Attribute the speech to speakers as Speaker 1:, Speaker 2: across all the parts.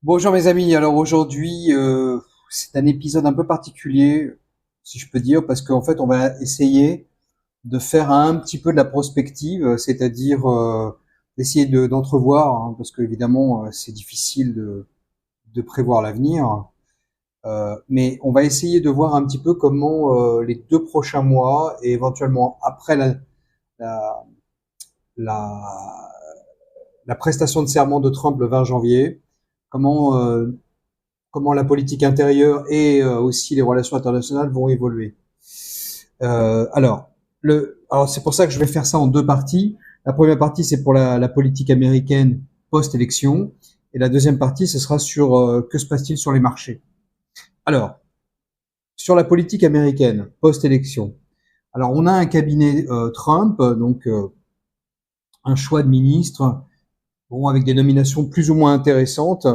Speaker 1: Bonjour mes amis, alors aujourd'hui c'est un épisode un peu particulier, si je peux dire, parce qu'en fait on va essayer de faire un petit peu de la prospective, c'est-à-dire d'essayer d'entrevoir, hein, parce qu'évidemment c'est difficile de prévoir l'avenir, mais on va essayer de voir un petit peu comment les 2 prochains mois et éventuellement après la, la, la prestation de serment de Trump le 20 janvier, comment comment la politique intérieure et aussi les relations internationales vont évoluer. Alors, alors c'est pour ça que je vais faire ça en deux parties. La première partie, c'est pour la politique américaine post-élection, et la deuxième partie, ce sera sur que se passe-t-il sur les marchés. Alors, sur la politique américaine post-élection. Alors, on a un cabinet Trump, donc un choix de ministres, bon, avec des nominations plus ou moins intéressantes.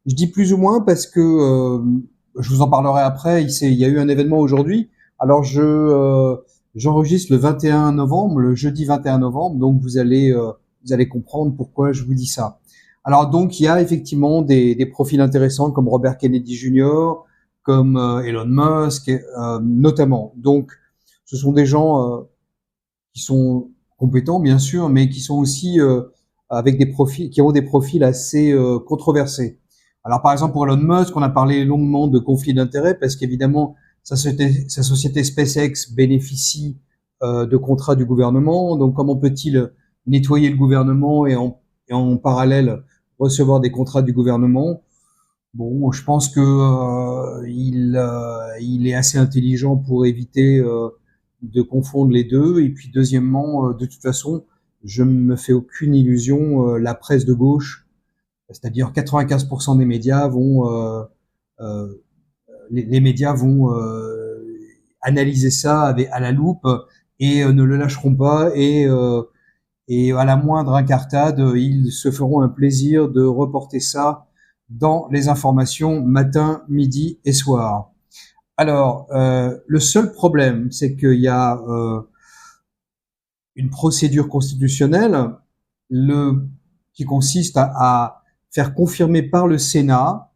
Speaker 1: Je dis plus ou moins parce que je vous en parlerai après. Il y a eu un événement aujourd'hui. Alors j'enregistre le 21 novembre, le jeudi 21 novembre, donc vous allez comprendre pourquoi je vous dis ça. Alors donc il y a effectivement des profils intéressants comme Robert Kennedy Jr., comme Elon Musk, notamment. Donc ce sont des gens qui sont compétents bien sûr, mais qui sont aussi avec des profils, qui ont des profils assez controversés. Alors par exemple pour Elon Musk, on a parlé longuement de conflit d'intérêts parce qu'évidemment sa société SpaceX bénéficie de contrats du gouvernement. Donc comment peut-il nettoyer le gouvernement et en parallèle recevoir des contrats du gouvernement? Bon, je pense que il est assez intelligent pour éviter de confondre les deux. Et puis deuxièmement, de toute façon, je ne me fais aucune illusion. La presse de gauche, c'est-à-dire 95% des médias vont, les médias vont analyser ça à la loupe et ne le lâcheront pas. Et à la moindre incartade, ils se feront un plaisir de reporter ça dans les informations matin, midi et soir. Alors, le seul problème, c'est qu'il y a une procédure constitutionnelle qui consiste à faire confirmer par le Sénat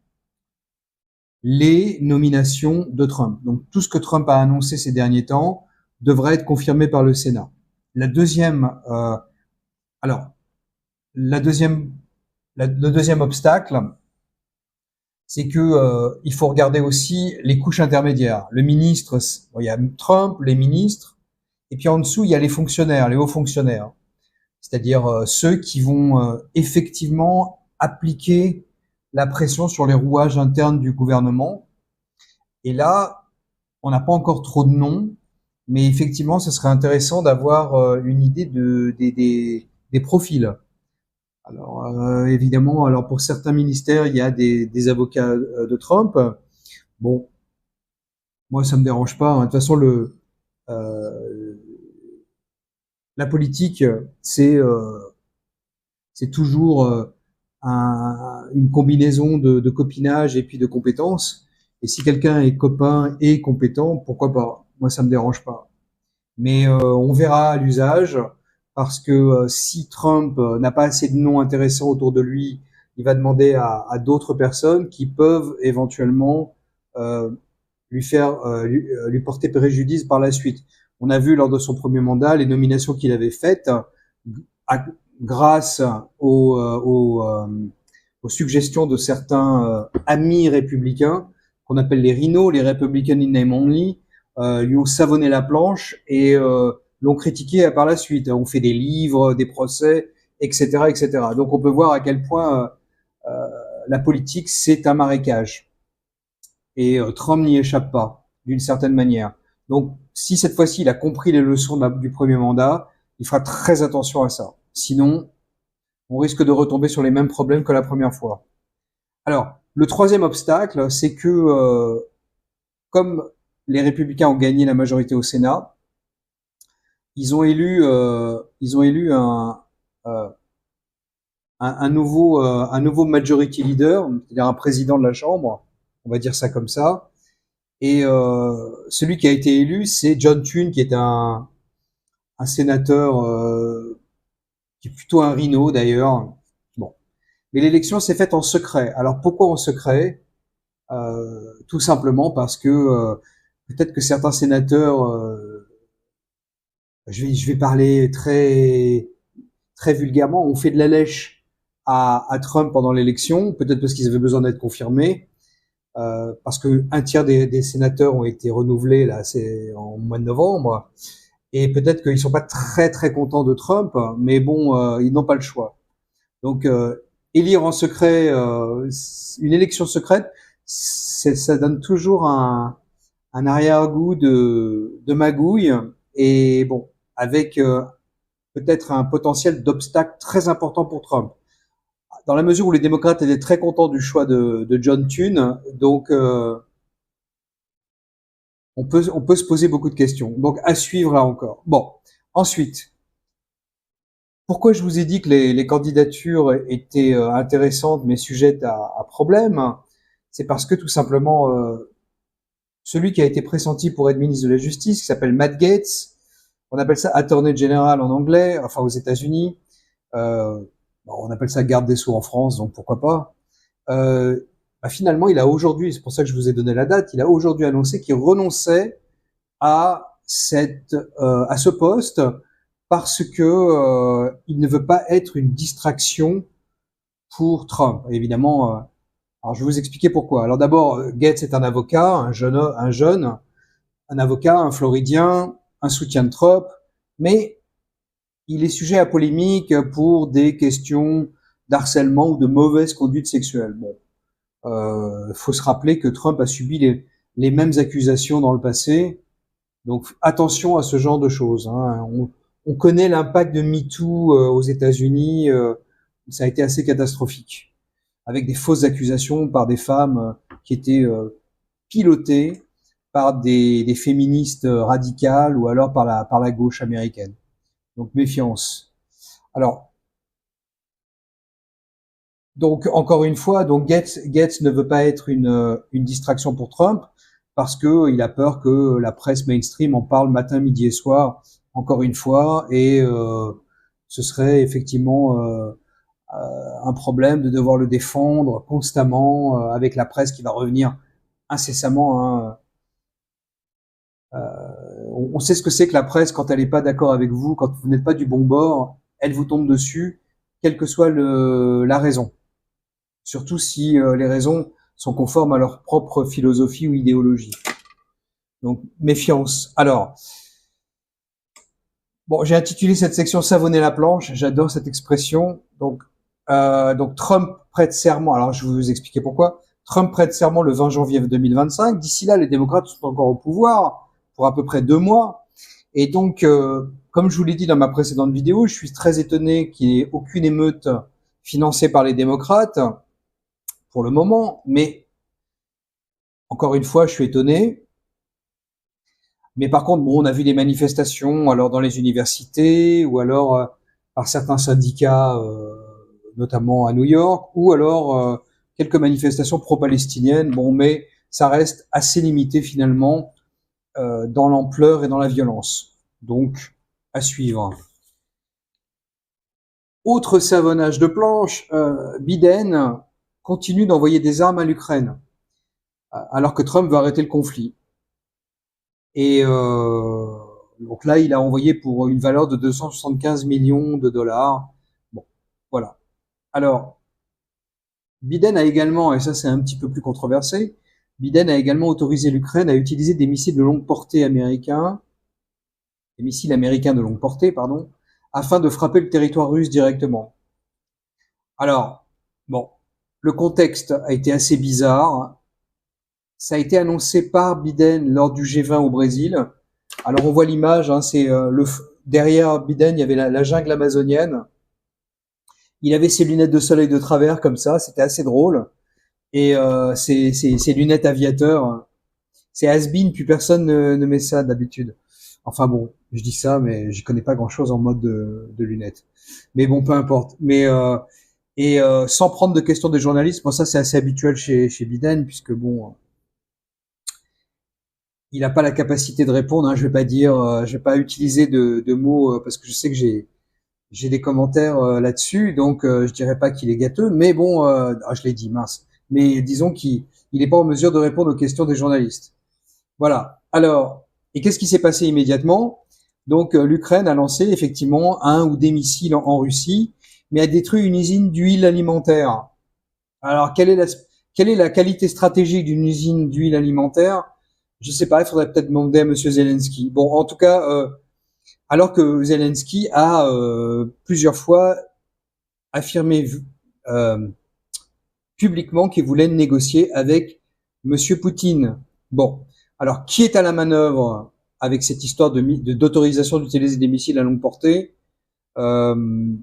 Speaker 1: les nominations de Trump. Donc, tout ce que Trump a annoncé ces derniers temps devrait être confirmé par le Sénat. La deuxième, alors, la deuxième, le deuxième obstacle, c'est que il faut regarder aussi les couches intermédiaires. Le ministre, bon, il y a Trump, les ministres, et puis en dessous il y a les fonctionnaires, les hauts fonctionnaires, c'est-à-dire ceux qui vont effectivement appliquer la pression sur les rouages internes du gouvernement. Et là, on n'a pas encore trop de noms, mais effectivement, ce serait intéressant d'avoir une idée des profils. Alors évidemment, alors pour certains ministères, il y a des avocats de Trump. Bon, moi ça me dérange pas, hein. De toute façon, euh, la politique, c'est toujours une combinaison de copinage et puis de compétences. Et si quelqu'un est copain et compétent, pourquoi pas? Moi ça me dérange pas. Mais on verra à l'usage, parce que si Trump n'a pas assez de noms intéressants autour de lui, il va demander à d'autres personnes qui peuvent éventuellement euh, lui porter préjudice par la suite. On a vu lors de son premier mandat les nominations qu'il avait faites à- grâce aux suggestions de certains amis républicains qu'on appelle les rhinos, les Republican in name only, lui ont savonné la planche et l'ont critiqué par la suite. On fait des livres, des procès, etc., etc. Donc on peut voir à quel point la politique c'est un marécage et Trump n'y échappe pas d'une certaine manière. Donc si cette fois-ci il a compris les leçons du premier mandat, il fera très attention à ça. Sinon, on risque de retomber sur les mêmes problèmes que la première fois. Alors, le troisième obstacle, c'est que comme les républicains ont gagné la majorité au Sénat, ils ont élu euh, un nouveau majority leader, c'est-à-dire un président de la Chambre, on va dire ça comme ça. Et celui qui a été élu, c'est John Thune, qui est un sénateur qui est plutôt un rhino d'ailleurs. Bon, Mais l'élection s'est faite en secret. Alors pourquoi en secret? Tout simplement parce que peut-être que certains sénateurs, je vais parler très vulgairement, ont fait de la lèche à Trump pendant l'élection, peut-être parce qu'ils avaient besoin d'être confirmés, parce que un tiers des sénateurs ont été renouvelés là, c'est en mois de novembre, et peut-être qu'ils sont pas très contents de Trump, mais bon, ils n'ont pas le choix. Donc élire en secret, une élection secrète, ça donne toujours un arrière-goût de magouille, et bon, avec peut-être un potentiel d'obstacle très important pour Trump. Dans la mesure où les démocrates étaient très contents du choix de John Thune, donc on peut se poser beaucoup de questions. Donc à suivre là encore. Bon, ensuite, pourquoi je vous ai dit que les candidatures étaient intéressantes mais sujettes à problème? C'est parce que tout simplement, celui qui a été pressenti pour être ministre de la Justice, qui s'appelle Matt Gaetz, on appelle ça Attorney General en anglais, enfin aux États-Unis, on appelle ça garde des Sceaux en France, donc pourquoi pas. Finalement, il a aujourd'hui, c'est pour ça que je vous ai donné la date, il a aujourd'hui annoncé qu'il renonçait à ce poste parce que il ne veut pas être une distraction pour Trump. Et évidemment, alors je vais vous expliquer pourquoi. Alors d'abord, Gaetz est un avocat, un avocat, un Floridien, un soutien de Trump, mais il est sujet à polémique pour des questions d'harcèlement ou de mauvaise conduite sexuelle. Bon, faut se rappeler que Trump a subi les mêmes accusations dans le passé, donc attention à ce genre de choses. Hein. On connaît l'impact de MeToo aux États-Unis, ça a été assez catastrophique, avec des fausses accusations par des femmes qui étaient pilotées par des féministes radicales ou alors par la gauche américaine. Donc méfiance. Alors, donc encore une fois, donc Gaetz ne veut pas être une distraction pour Trump parce que il a peur que la presse mainstream en parle matin, midi et soir, encore une fois, et ce serait effectivement un problème de devoir le défendre constamment avec la presse qui va revenir incessamment. Hein. On sait ce que c'est que la presse quand elle n'est pas d'accord avec vous, quand vous n'êtes pas du bon bord, elle vous tombe dessus, quelle que soit la raison. Surtout si les raisons sont conformes à leur propre philosophie ou idéologie. Donc, méfiance. Alors, bon, j'ai intitulé cette section Savonner la planche, j'adore cette expression. Donc Trump prête serment, alors je vais vous expliquer pourquoi. Trump prête serment le 20 janvier 2025. D'ici là, les démocrates sont encore au pouvoir pour à peu près 2 mois. Et donc, comme je vous l'ai dit dans ma précédente vidéo, je suis très étonné qu'il n'y ait aucune émeute financée par les démocrates pour le moment, mais encore une fois, je suis étonné. Mais par contre, bon, on a vu des manifestations, alors dans les universités, ou alors par certains syndicats, notamment à New York, ou alors quelques manifestations pro-palestiniennes. Bon, mais ça reste assez limité finalement dans l'ampleur et dans la violence. Donc, à suivre. Autre savonnage de planche, Biden continue d'envoyer des armes à l'Ukraine, alors que Trump veut arrêter le conflit. Et donc là, il a envoyé pour une valeur de 275 millions de dollars. Bon, voilà. Alors, Biden a également, et ça c'est un petit peu plus controversé, Biden a également autorisé l'Ukraine à utiliser des missiles de longue portée américains, des missiles américains de longue portée, pardon, afin de frapper le territoire russe directement. Alors, bon, le contexte a été assez bizarre. Ça a été annoncé par Biden lors du G20 au Brésil. Alors on voit l'image, hein, c'est derrière Biden, il y avait la jungle amazonienne. Il avait ses lunettes de soleil de travers comme ça, c'était assez drôle. Et ses lunettes aviateurs, c'est has-been, puis personne ne met ça d'habitude. Enfin bon, je dis ça, mais je connais pas grand-chose en mode de lunettes. Mais bon, peu importe. Mais sans prendre de questions des journalistes, bon ça c'est assez habituel chez Biden, puisque bon, il n'a pas la capacité de répondre. Hein, je vais pas utiliser de mots parce que je sais que j'ai j'ai des commentaires là-dessus, donc je dirais pas qu'il est gâteux, mais bon, je l'ai dit, mince. Mais disons qu'il n'est pas en mesure de répondre aux questions des journalistes. Voilà. Alors, et qu'est-ce qui s'est passé immédiatement? Donc, l'Ukraine a lancé effectivement un ou des missiles en Russie, mais a détruit une usine d'huile alimentaire. Alors, quelle est la qualité stratégique d'une usine d'huile alimentaire? Je sais pas, il faudrait peut-être demander à Monsieur Zelensky. Bon, en tout cas, alors que Zelensky a plusieurs fois affirmé euh, publiquement qu'il voulait négocier avec Monsieur Poutine. Bon, alors qui est à la manœuvre avec cette histoire d'autorisation d'utiliser des missiles à longue portée? euh,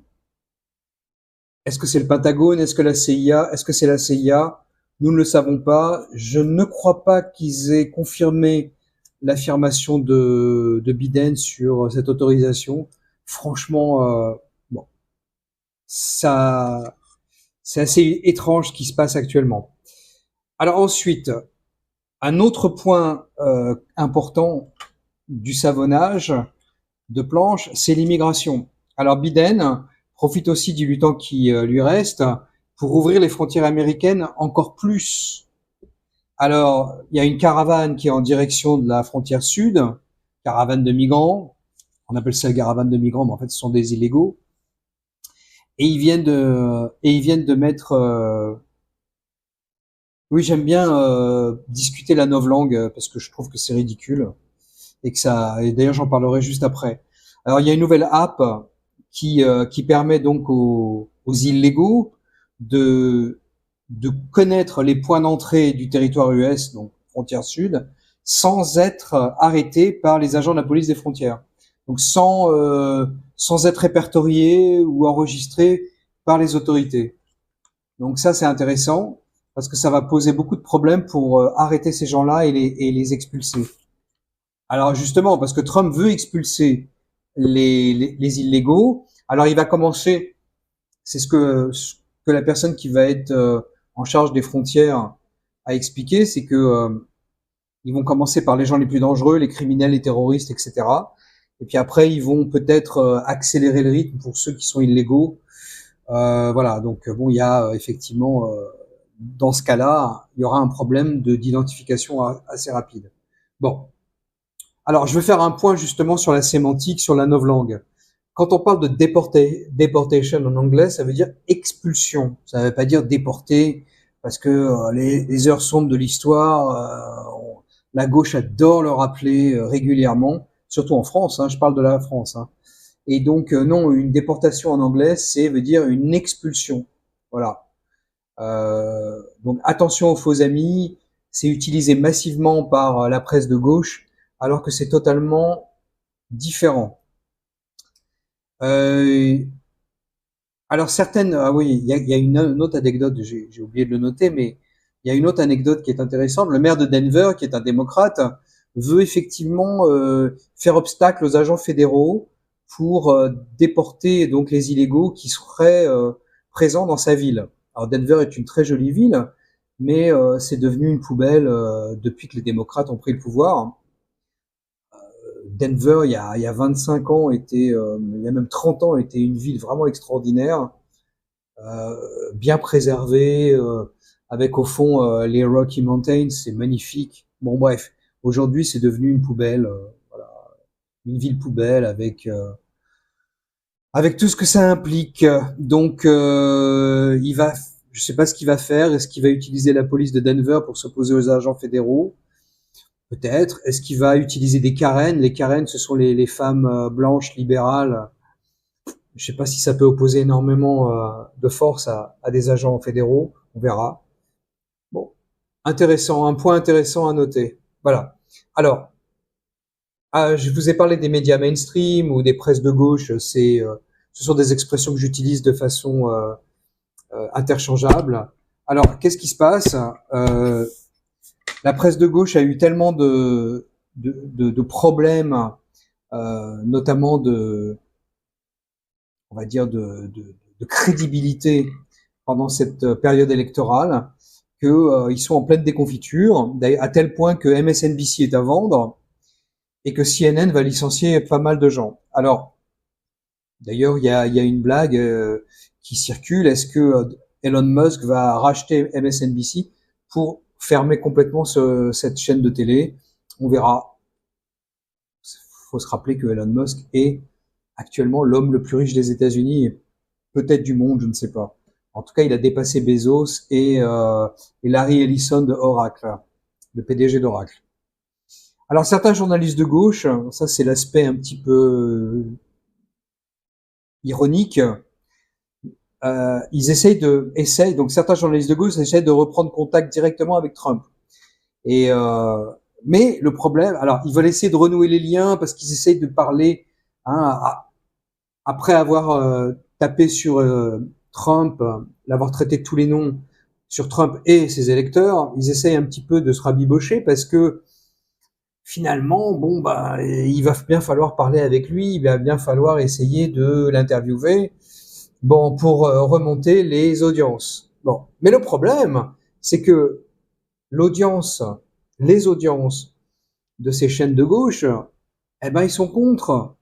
Speaker 1: Est-ce que c'est le Pentagone? Est-ce que la CIA? Est-ce que c'est la CIA? Nous ne le savons pas. Je ne crois pas qu'ils aient confirmé l'affirmation de Biden sur cette autorisation. Franchement, bon, ça, c'est assez étrange ce qui se passe actuellement. Alors ensuite, un autre point important du savonnage de planche, c'est l'immigration. Alors Biden profite aussi du temps qui lui reste pour ouvrir les frontières américaines encore plus. Alors, il y a une caravane qui est en direction de la frontière sud, caravane de migrants. On appelle ça caravane de migrants, mais en fait, ce sont des illégaux. Et ils viennent de mettre. Oui, j'aime bien discuter la novlangue parce que je trouve que c'est ridicule et que ça. Et d'ailleurs, j'en parlerai juste après. Alors, il y a une nouvelle app qui permet donc aux illégaux de de connaître les points d'entrée du territoire US, donc frontière sud, sans être arrêté par les agents de la police des frontières. Donc sans être répertorié ou enregistré par les autorités. Donc ça c'est intéressant parce que ça va poser beaucoup de problèmes pour arrêter ces gens-là et les expulser. Alors justement, parce que Trump veut expulser les illégaux, alors il va commencer, c'est ce que la personne qui va être en charge des frontières a expliqué, c'est que ils vont commencer par les gens les plus dangereux, les criminels, les terroristes, etc. Et puis après, ils vont peut-être accélérer le rythme pour ceux qui sont illégaux. Voilà, donc bon, il y a effectivement, dans ce cas-là, il y aura un problème d'identification assez rapide. Bon, alors je vais faire un point justement sur la sémantique, sur la novlangue. Quand on parle de deportation en anglais, ça veut dire expulsion. Ça ne veut pas dire déporter, parce que les heures sombres de l'histoire, la gauche adore le rappeler régulièrement, surtout en France. Hein, je parle de la France. Hein. Et donc non, une déportation en anglais, c'est veut dire une expulsion. Voilà. Donc attention aux faux amis. C'est utilisé massivement par la presse de gauche, alors que c'est totalement différent. Euh, alors certaines, ah oui, il y a une autre anecdote, j'ai oublié de le noter, mais il y a une autre anecdote qui est intéressante. Le maire de Denver, qui est un démocrate, veut effectivement faire obstacle aux agents fédéraux pour déporter donc les illégaux qui seraient présents dans sa ville. Alors Denver est une très jolie ville, mais c'est devenu une poubelle depuis que les démocrates ont pris le pouvoir. Denver, il y a 25 ans, il y a même 30 ans, était une ville vraiment extraordinaire, bien préservée, avec au fond les Rocky Mountains, c'est magnifique. Bon bref, aujourd'hui c'est devenu une poubelle, voilà, une ville poubelle avec tout ce que ça implique. Donc je sais pas ce qu'il va faire. Est-ce qu'il va utiliser la police de Denver pour s'opposer aux agents fédéraux? Peut-être. Est-ce qu'il va utiliser des Karen? Les Karen, ce sont les femmes blanches libérales. Je sais pas si ça peut opposer énormément de force à des agents fédéraux. On verra. Bon, intéressant, un point intéressant à noter. Voilà. Alors, je vous ai parlé des médias mainstream ou des presses de gauche. Ce sont des expressions que j'utilise de façon interchangeable. Alors, qu'est-ce qui se passe? La presse de gauche a eu tellement de problèmes, notamment on va dire de crédibilité pendant cette période électorale, que ils sont en pleine déconfiture, à tel point que MSNBC est à vendre et que CNN va licencier pas mal de gens. Alors, D'ailleurs, il y a une blague qui circule. Est-ce que Elon Musk va racheter MSNBC pour fermer complètement cette chaîne de télé? On verra. Faut se rappeler que Elon Musk est actuellement l'homme le plus riche des États-Unis et peut-être du monde, je ne sais pas. En tout cas, il a dépassé Bezos et Larry Ellison de Oracle, le PDG d'Oracle. Alors certains journalistes de gauche, ça c'est l'aspect un petit peu ironique, ils essayent, donc certains journalistes de gauche essayent de reprendre contact directement avec Trump. Et mais le problème, alors ils veulent essayer de renouer les liens parce qu'ils essayent de parler, hein, après avoir tapé sur Trump, l'avoir traité de tous les noms sur Trump et ses électeurs, ils essayent un petit peu de se rabibocher parce que finalement, bon, bah, il va bien falloir parler avec lui, il va bien falloir essayer de l'interviewer, bon, pour remonter les audiences. Bon, mais le problème, c'est que l'audience, les audiences de ces chaînes de gauche, eh ben, ils sont contre.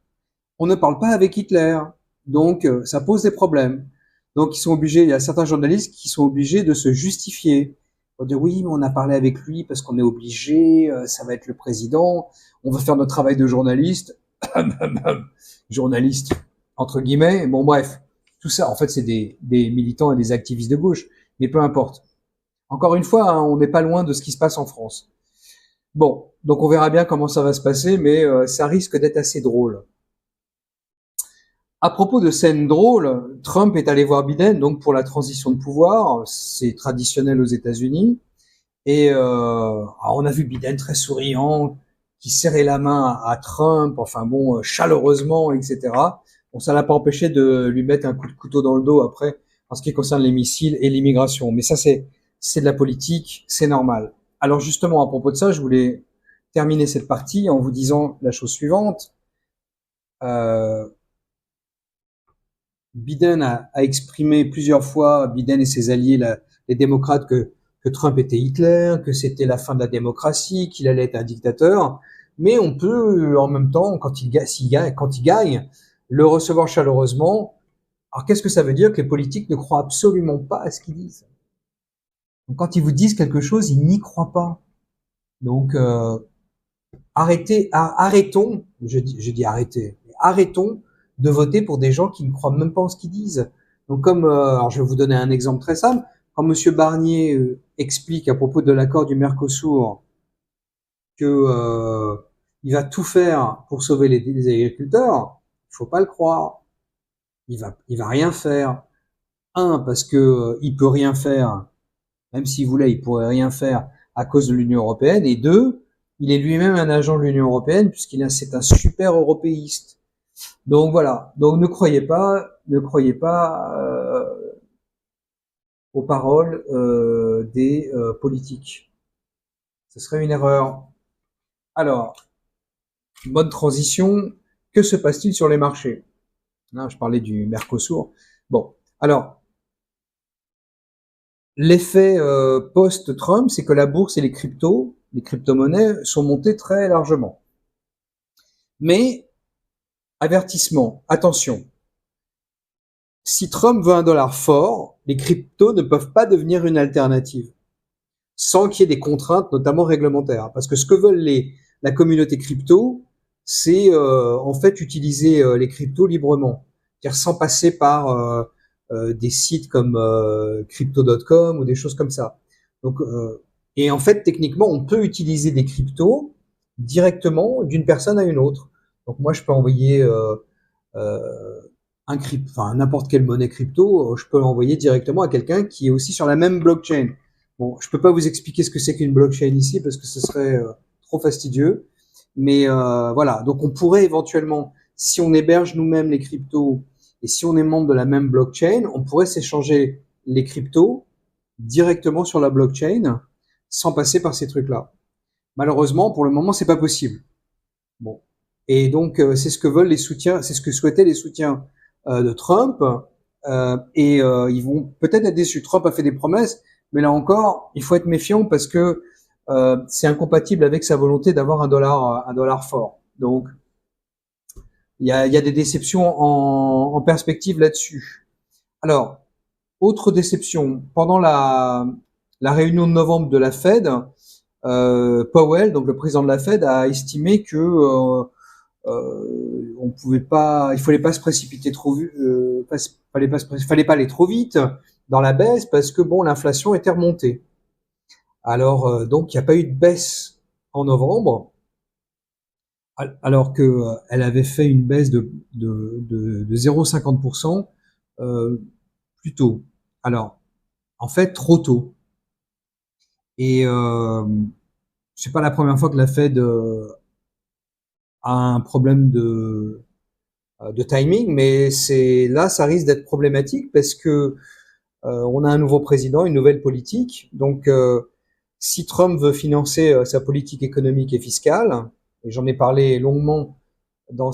Speaker 1: On ne parle pas avec Hitler, donc ça pose des problèmes. Donc ils sont obligés, il y a certains journalistes qui sont obligés de se justifier. On dire oui, mais on a parlé avec lui parce qu'on est obligé, ça va être le président, on va faire notre travail de journaliste, journaliste entre guillemets. Bon bref, tout ça, en fait, c'est des militants et des activistes de gauche, mais peu importe. Encore une fois, hein, on n'est pas loin de ce qui se passe en France. Bon, donc on verra bien comment ça va se passer, mais ça risque d'être assez drôle. À propos de scènes drôles, Trump est allé voir Biden donc pour la transition de pouvoir, c'est traditionnel aux États-Unis. Et on a vu Biden très souriant, qui serrait la main à Trump, enfin bon, chaleureusement, etc. Bon, ça l'a pas empêché de lui mettre un coup de couteau dans le dos après, en ce qui concerne les missiles et l'immigration. Mais ça, c'est de la politique, c'est normal. Alors justement, à propos de ça, je voulais terminer cette partie en vous disant la chose suivante. Euh, Biden a exprimé plusieurs fois, Biden et ses alliés, les démocrates, que Trump était Hitler, que c'était la fin de la démocratie, qu'il allait être un dictateur. Mais on peut, en même temps, quand il gagne, le recevoir chaleureusement. Alors qu'est-ce que ça veut dire? Que les politiques ne croient absolument pas à ce qu'ils disent. Donc quand ils vous disent quelque chose, ils n'y croient pas. Donc arrêtons, je dis arrêtons de voter pour des gens qui ne croient même pas en ce qu'ils disent. Donc comme, alors je vais vous donner un exemple très simple, quand Monsieur Barnier explique à propos de l'accord du Mercosur que il va tout faire pour sauver les agriculteurs, il faut pas le croire. Il va rien faire. Un, parce que il peut rien faire, même s'il voulait, il pourrait rien faire à cause de l'Union européenne. Et deux, il est lui-même un agent de l'Union européenne c'est un super européiste. Donc voilà. Donc ne croyez pas aux paroles des politiques. Ce serait une erreur. Alors, bonne transition. Que se passe-t-il sur les marchés? Là, je parlais du Mercosur. Bon, alors l'effet post-Trump, c'est que la bourse et les crypto-monnaies sont montées très largement. Mais avertissement, attention. Si Trump veut un dollar fort, les cryptos ne peuvent pas devenir une alternative, sans qu'il y ait des contraintes, notamment réglementaires. Parce que ce que veulent la communauté crypto, c'est en fait utiliser les cryptos librement, c'est-à-dire sans passer par des sites comme crypto.com ou des choses comme ça. Donc, et en fait, techniquement, on peut utiliser des cryptos directement d'une personne à une autre. Donc moi, je peux envoyer euh, enfin n'importe quelle monnaie crypto, je peux l'envoyer directement à quelqu'un qui est aussi sur la même blockchain. Bon, je peux pas vous expliquer ce que c'est qu'une blockchain ici parce que ce serait trop fastidieux. Mais voilà, donc on pourrait éventuellement, si on héberge nous-mêmes les cryptos et si on est membre de la même blockchain, on pourrait s'échanger les cryptos directement sur la blockchain sans passer par ces trucs-là. Malheureusement, pour le moment, c'est pas possible. Bon. Et donc, c'est ce que veulent les soutiens, c'est ce que souhaitaient les soutiens de Trump. Ils vont peut-être être déçus. Trump a fait des promesses, mais là encore, il faut être méfiant parce que c'est incompatible avec sa volonté d'avoir un dollar fort. Donc, il y a des déceptions en perspective là-dessus. Alors, autre déception, pendant la réunion de novembre de la Fed, Powell, donc le président de la Fed, a estimé que on pouvait pas, il fallait pas se précipiter trop vite, fallait pas aller trop vite dans la baisse parce que bon, l'inflation était remontée. Alors donc il n'y a pas eu de baisse en novembre, alors que elle avait fait une baisse de 0,50% plus tôt. Alors en fait trop tôt. Et c'est pas la première fois que la Fed a un problème de timing, mais c'est là, ça risque d'être problématique parce que on a un nouveau président, une nouvelle politique. Donc, si Trump veut financer sa politique économique et fiscale, et j'en ai parlé longuement dans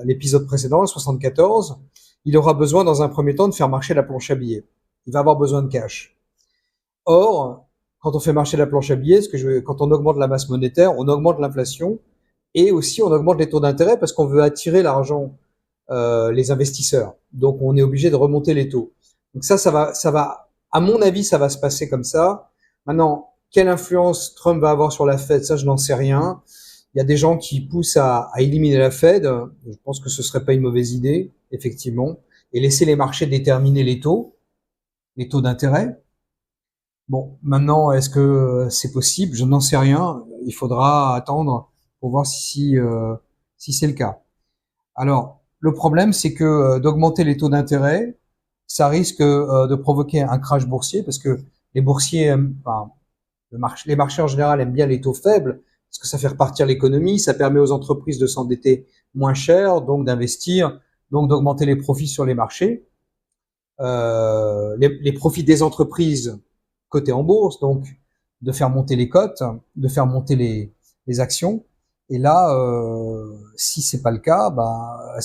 Speaker 1: l'épisode précédent, le 74, il aura besoin dans un premier temps de faire marcher la planche à billets. Il va avoir besoin de cash. Or, quand on fait marcher la planche à billets, quand on augmente la masse monétaire, on augmente l'inflation et aussi on augmente les taux d'intérêt parce qu'on veut attirer l'argent, les investisseurs. Donc on est obligé de remonter les taux. Donc ça va, à mon avis, ça va se passer comme ça. Maintenant, quelle influence Trump va avoir sur la Fed, ça je n'en sais rien. Il y a des gens qui poussent à éliminer la Fed. Je pense que ce serait pas une mauvaise idée, effectivement, et laisser les marchés déterminer les taux d'intérêt. Bon, maintenant, est-ce que c'est possible? Je n'en sais rien. Il faudra attendre pour voir si c'est le cas. Alors, le problème, c'est que d'augmenter les taux d'intérêt, ça risque de provoquer un crash boursier parce que les boursiers, enfin, les marchés en général aiment bien les taux faibles parce que ça fait repartir l'économie, ça permet aux entreprises de s'endetter moins cher, donc d'investir, donc d'augmenter les profits sur les marchés. Les profits des entreprises cotées en bourse, donc de faire monter les cotes, de faire monter les actions. Et là, si c'est pas le cas, bah,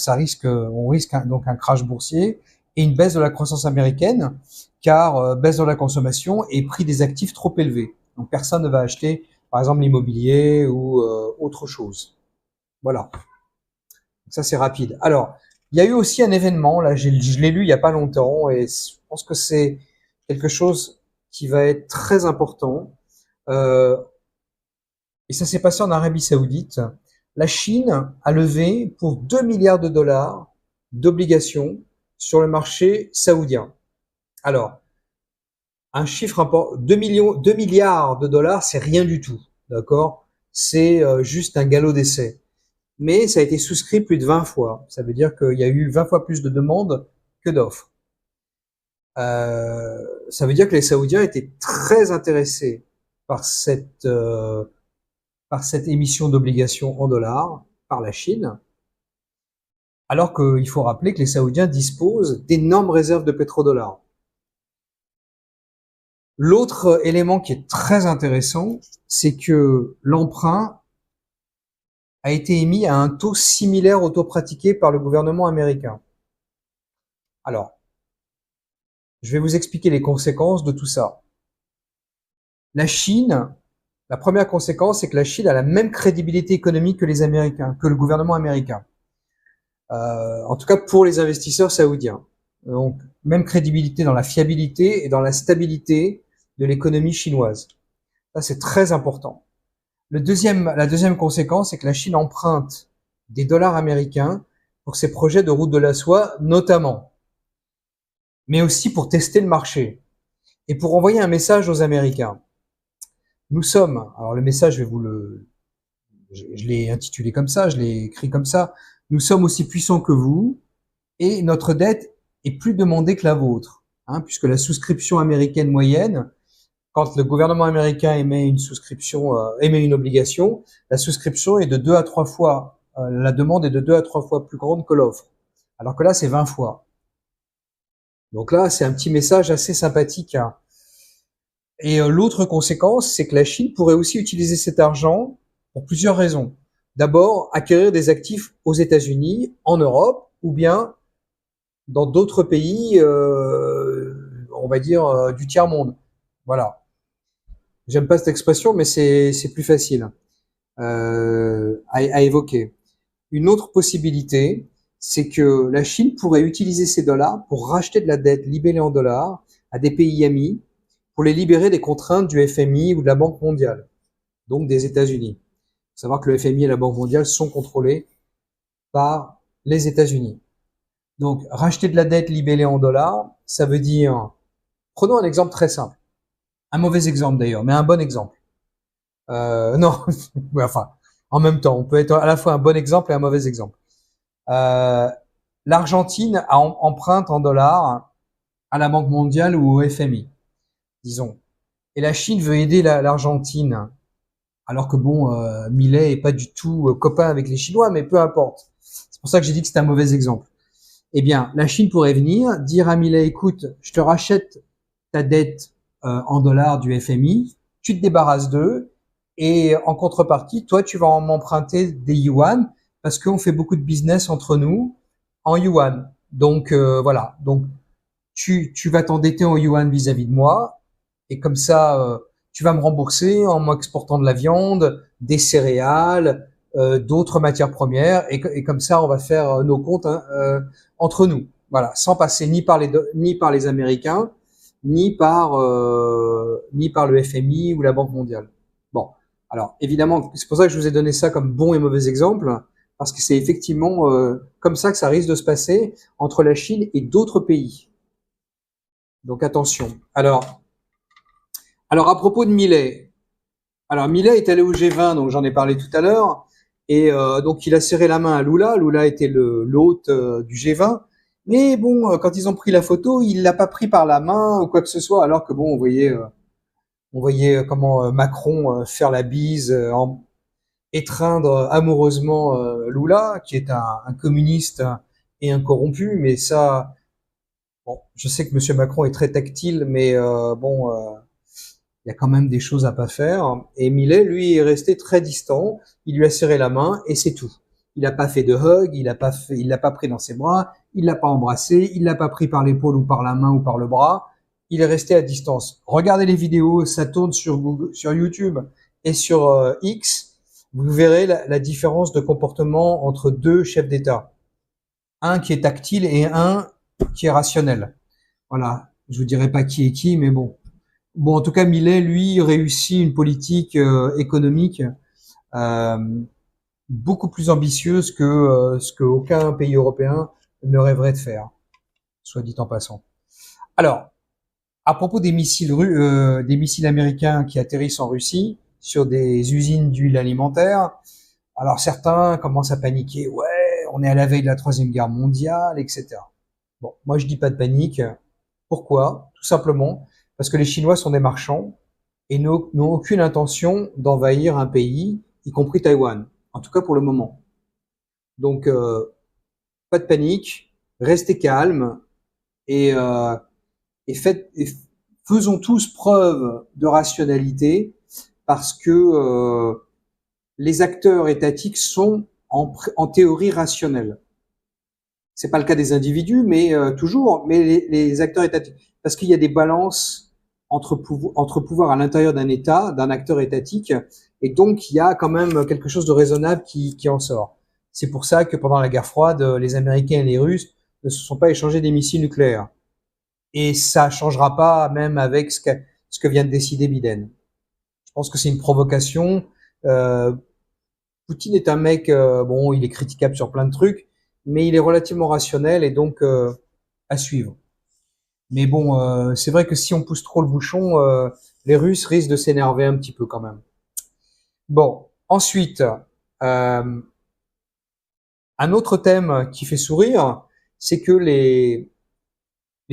Speaker 1: on risque donc un crash boursier et une baisse de la croissance américaine, car baisse de la consommation et prix des actifs trop élevés. Donc personne ne va acheter, par exemple, l'immobilier ou autre chose. Voilà. Donc ça c'est rapide. Alors, il y a eu aussi un événement, là, je l'ai lu il y a pas longtemps, et je pense que c'est quelque chose qui va être très important. Euh, et ça s'est passé en Arabie Saoudite. La Chine a levé pour 2 milliards de dollars d'obligations sur le marché saoudien. Alors, un chiffre important, 2 milliards de dollars, c'est rien du tout, d'accord? C'est juste un galop d'essai. Mais ça a été souscrit plus de 20 fois. Ça veut dire qu'il y a eu 20 fois plus de demandes que d'offres. Ça veut dire que les Saoudiens étaient très intéressés par par cette émission d'obligations en dollars par la Chine, alors qu'il faut rappeler que les Saoudiens disposent d'énormes réserves de pétrodollars. L'autre élément qui est très intéressant, c'est que l'emprunt a été émis à un taux similaire au taux pratiqué par le gouvernement américain. Alors, je vais vous expliquer les conséquences de tout ça. La Chine, la première conséquence, c'est que la Chine a la même crédibilité économique que les Américains, que le gouvernement américain. En tout cas pour les investisseurs saoudiens. Donc, même crédibilité dans la fiabilité et dans la stabilité de l'économie chinoise. Ça, c'est très important. La deuxième conséquence, c'est que la Chine emprunte des dollars américains pour ses projets de route de la soie, notamment, mais aussi pour tester le marché et pour envoyer un message aux Américains. Nous sommes, alors le message, je l'ai intitulé comme ça, je l'ai écrit comme ça, nous sommes aussi puissants que vous et notre dette est plus demandée que la vôtre, hein, puisque la souscription américaine moyenne, quand le gouvernement américain émet une souscription, émet une obligation, la souscription est de 2 à 3 fois, la demande est de 2 à 3 fois plus grande que l'offre. Alors que là, c'est 20 fois. Donc là, c'est un petit message assez sympathique, hein. Et l'autre conséquence, c'est que la Chine pourrait aussi utiliser cet argent pour plusieurs raisons. D'abord, acquérir des actifs aux États-Unis, en Europe, ou bien dans d'autres pays, on va dire, du tiers-monde. Voilà. J'aime pas cette expression, mais c'est plus facile à évoquer. Une autre possibilité, c'est que la Chine pourrait utiliser ces dollars pour racheter de la dette libellée en dollars à des pays amis pour les libérer des contraintes du FMI ou de la Banque mondiale, donc des États-Unis. Il faut savoir que le FMI et la Banque mondiale sont contrôlés par les États-Unis. Donc, racheter de la dette libellée en dollars, ça veut dire, prenons un exemple très simple. Un mauvais exemple d'ailleurs, mais un bon exemple. Non, enfin, en même temps, on peut être à la fois un bon exemple et un mauvais exemple. L'Argentine emprunte en dollars à la Banque mondiale ou au FMI, disons. Et la Chine veut aider l'Argentine, alors que bon, Milei est pas du tout copain avec les Chinois, mais peu importe. C'est pour ça que j'ai dit que c'était un mauvais exemple. Eh bien, la Chine pourrait venir dire à Milei, écoute, je te rachète ta dette en dollars du FMI, tu te débarrasses d'eux, et en contrepartie, toi, tu vas m'emprunter des yuan, parce qu'on fait beaucoup de business entre nous en yuan. Donc voilà, donc tu vas t'endetter en yuan vis-à-vis de moi, et comme ça, tu vas me rembourser en m'exportant de la viande, des céréales, d'autres matières premières, et comme ça, on va faire nos comptes entre nous. Voilà, sans passer ni par les Américains, ni par le FMI ou la Banque mondiale. Bon, alors évidemment, c'est pour ça que je vous ai donné ça comme bon et mauvais exemple, parce que c'est effectivement comme ça que ça risque de se passer entre la Chine et d'autres pays. Donc attention. Alors à propos de Milei, alors Milei est allé au G20, donc j'en ai parlé tout à l'heure, et donc il a serré la main à Lula. Lula était l'hôte du G20, mais bon, quand ils ont pris la photo, il l'a pas pris par la main ou quoi que ce soit, alors que bon, on voyait comment Macron faire la bise, étreindre amoureusement Lula, qui est un communiste et un corrompu, mais ça, bon, je sais que Monsieur Macron est très tactile, mais bon. Il y a quand même des choses à pas faire. Et Millet, lui, est resté très distant. Il lui a serré la main et c'est tout. Il n'a pas fait de hug, il l'a pas pris dans ses bras, il l'a pas embrassé, il l'a pas pris par l'épaule ou par la main ou par le bras. Il est resté à distance. Regardez les vidéos, ça tourne sur Google, sur YouTube et sur X. Vous verrez la différence de comportement entre deux chefs d'État. Un qui est tactile et un qui est rationnel. Voilà. Je vous dirai pas qui est qui, mais bon. Bon, en tout cas, Millet, lui, réussit une politique économique euh, beaucoup plus ambitieuse que ce qu'aucun pays européen ne rêverait de faire, soit dit en passant. Alors, à propos des missiles américains qui atterrissent en Russie sur des usines d'huile alimentaire, alors certains commencent à paniquer. Ouais, on est à la veille de la Troisième Guerre mondiale, etc. Bon, moi je dis pas de panique. Pourquoi? Tout simplement parce que les Chinois sont des marchands et n'ont aucune intention d'envahir un pays, y compris Taïwan. En tout cas pour le moment. Donc pas de panique, restez calme et, et faisons tous preuve de rationalité parce que les acteurs étatiques sont en théorie rationnels. C'est pas le cas des individus, mais toujours, mais les acteurs étatiques, parce qu'il y a des balances entre pouvoir à l'intérieur d'un État, d'un acteur étatique, et donc il y a quand même quelque chose de raisonnable qui en sort. C'est pour ça que pendant la guerre froide, les Américains et les Russes ne se sont pas échangés des missiles nucléaires. Et ça changera pas même avec ce que vient de décider Biden. Je pense que c'est une provocation. Euh, Poutine est un mec, bon, il est critiquable sur plein de trucs, mais il est relativement rationnel et donc à suivre. Mais bon, c'est vrai que si on pousse trop le bouchon, les Russes risquent de s'énerver un petit peu quand même. Bon, ensuite, un autre thème qui fait sourire, c'est que les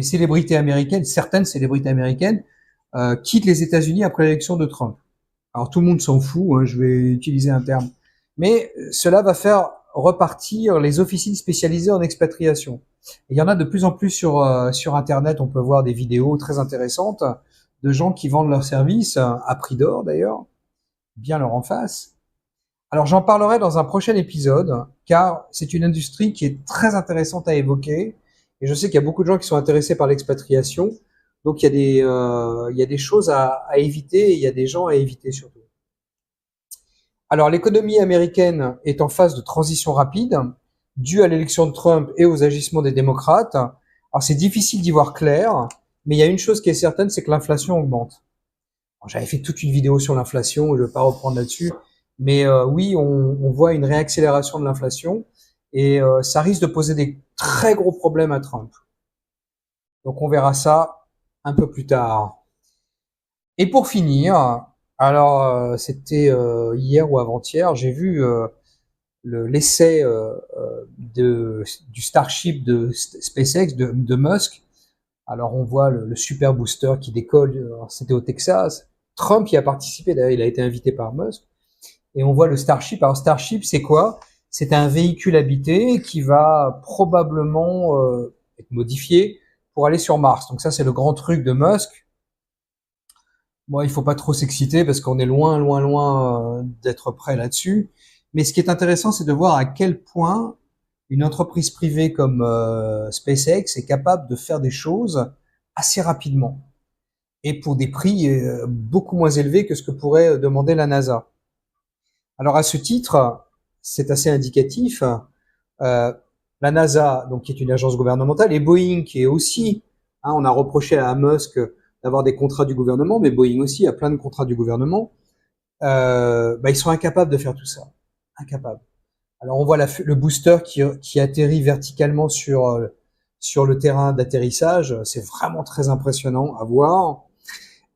Speaker 1: célébrités américaines, certaines célébrités américaines, quittent les États-Unis après l'élection de Trump. Alors tout le monde s'en fout, hein, je vais utiliser un terme, mais cela va faire repartir les officines spécialisées en expatriation. Et il y en a de plus en plus sur Internet, on peut voir des vidéos très intéressantes de gens qui vendent leurs services, à prix d'or d'ailleurs, bien leur en face. Alors j'en parlerai dans un prochain épisode, car c'est une industrie qui est très intéressante à évoquer, et je sais qu'il y a beaucoup de gens qui sont intéressés par l'expatriation, donc il y a des choses à éviter, et il y a des gens à éviter surtout. Alors, l'économie américaine est en phase de transition rapide, due à l'élection de Trump et aux agissements des démocrates. Alors, c'est difficile d'y voir clair, mais il y a une chose qui est certaine, c'est que l'inflation augmente. J'avais fait toute une vidéo sur l'inflation, je ne vais pas reprendre là-dessus, mais oui, on voit une réaccélération de l'inflation et ça risque de poser des très gros problèmes à Trump. Donc on verra ça un peu plus tard. Et pour finir, alors c'était hier ou avant-hier, j'ai vu l'essai du Starship de SpaceX de Musk. Alors on voit le super booster qui décolle, c'était au Texas. Trump y a participé, d'ailleurs il a été invité par Musk. Et on voit le Starship. Alors Starship c'est quoi? C'est un véhicule habité qui va probablement être modifié pour aller sur Mars. Donc ça c'est le grand truc de Musk. Bon, il faut pas trop s'exciter parce qu'on est loin, loin, loin d'être prêt là-dessus. Mais ce qui est intéressant, c'est de voir à quel point une entreprise privée comme SpaceX est capable de faire des choses assez rapidement et pour des prix beaucoup moins élevés que ce que pourrait demander la NASA. Alors à ce titre, c'est assez indicatif. Euh, la NASA, donc qui est une agence gouvernementale, et Boeing, qui est aussi, hein, on a reproché à Musk d'avoir des contrats du gouvernement, mais Boeing aussi a plein de contrats du gouvernement. Ils sont incapables de faire tout ça, incapables. Alors on voit le booster qui atterrit verticalement sur le terrain d'atterrissage, c'est vraiment très impressionnant à voir.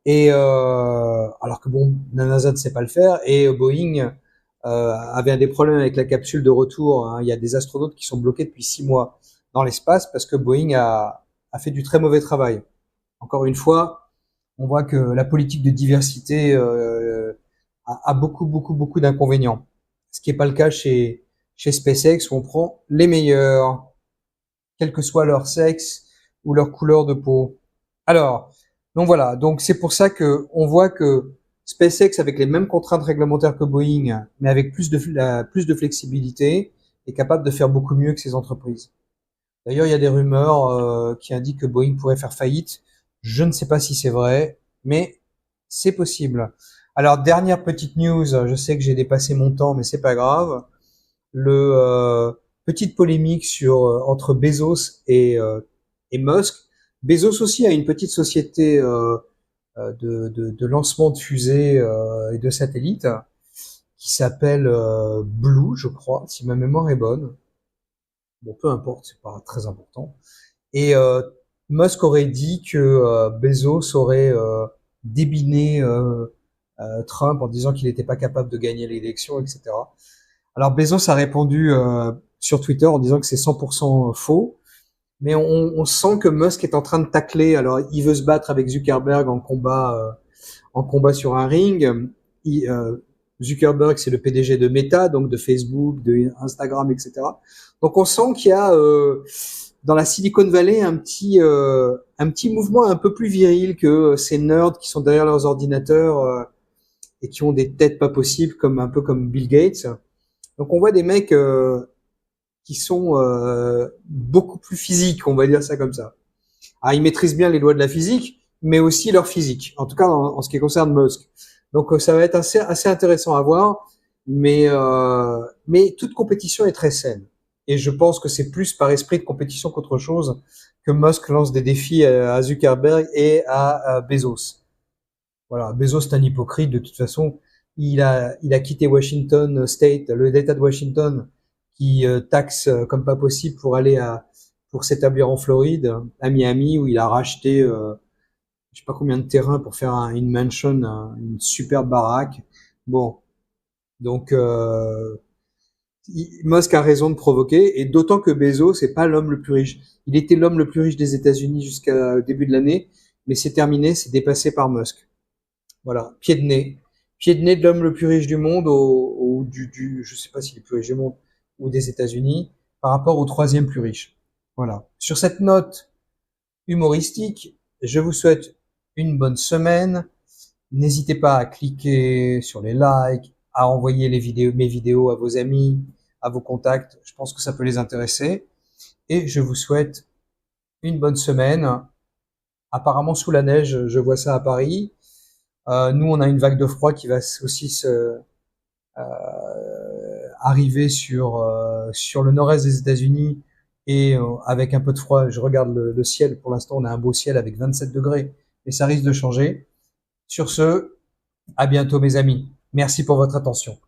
Speaker 1: Et alors que bon, la NASA ne sait pas le faire et Boeing avait des problèmes avec la capsule de retour. Hein. Il y a des astronautes qui sont bloqués depuis 6 mois dans l'espace parce que Boeing a fait du très mauvais travail. Encore une fois, on voit que la politique de diversité a beaucoup, beaucoup, beaucoup d'inconvénients. Ce qui n'est pas le cas chez SpaceX où on prend les meilleurs, quel que soit leur sexe ou leur couleur de peau. Alors, donc voilà, donc c'est pour ça que on voit que SpaceX, avec les mêmes contraintes réglementaires que Boeing, mais avec plus de flexibilité, est capable de faire beaucoup mieux que ces entreprises. D'ailleurs, il y a des rumeurs qui indiquent que Boeing pourrait faire faillite. Je ne sais pas si c'est vrai, mais c'est possible. Alors, dernière petite news, je sais que j'ai dépassé mon temps, mais c'est pas grave. Petite polémique entre Bezos et Musk. Bezos aussi a une petite société de lancement de fusées et de satellites qui s'appelle Blue, je crois, si ma mémoire est bonne. Bon, peu importe, c'est pas très important. Et Musk aurait dit que Bezos aurait débiné Trump en disant qu'il n'était pas capable de gagner l'élection, etc. Alors Bezos a répondu sur Twitter en disant que c'est 100% faux, mais on sent que Musk est en train de tacler. Alors il veut se battre avec Zuckerberg en combat sur un ring. Zuckerberg, c'est le PDG de Meta, donc de Facebook, de Instagram, etc. Donc on sent qu'il y a dans la Silicon Valley un petit mouvement un peu plus viril que ces nerds qui sont derrière leurs ordinateurs et qui ont des têtes pas possibles, comme un peu comme Bill Gates. Donc on voit des mecs qui sont beaucoup plus physiques, on va dire ça comme ça. Ah, ils maîtrisent bien les lois de la physique, mais aussi leur physique, en tout cas en ce qui concerne Musk. Donc ça va être assez intéressant à voir, mais toute compétition est très saine. Et je pense que c'est plus par esprit de compétition qu'autre chose que Musk lance des défis à Zuckerberg et à Bezos. Voilà, Bezos est un hypocrite de toute façon. Il a quitté Washington State, l'État de Washington, qui taxe comme pas possible pour s'établir en Floride, à Miami, où il a racheté je sais pas combien de terrains pour faire une mansion, une superbe baraque. Bon, donc Musk a raison de provoquer, et d'autant que Bezos c'est pas l'homme le plus riche. Il était l'homme le plus riche des États-Unis jusqu'à début de l'année, mais c'est terminé, c'est dépassé par Musk. Voilà, pied de nez de l'homme le plus riche du monde je sais pas s'il est le plus riche du monde ou des États-Unis par rapport au troisième plus riche. Voilà. Sur cette note humoristique, je vous souhaite une bonne semaine. N'hésitez pas à cliquer sur les likes, à envoyer mes vidéos à vos amis, à vos contacts. Je pense que ça peut les intéresser. Et je vous souhaite une bonne semaine. Apparemment sous la neige, je vois ça à Paris. Nous, on a une vague de froid qui va aussi arriver sur le nord-est des États-Unis et avec un peu de froid, je regarde le ciel. Pour l'instant, on a un beau ciel avec 27 degrés, mais ça risque de changer. Sur ce, à bientôt mes amis. Merci pour votre attention.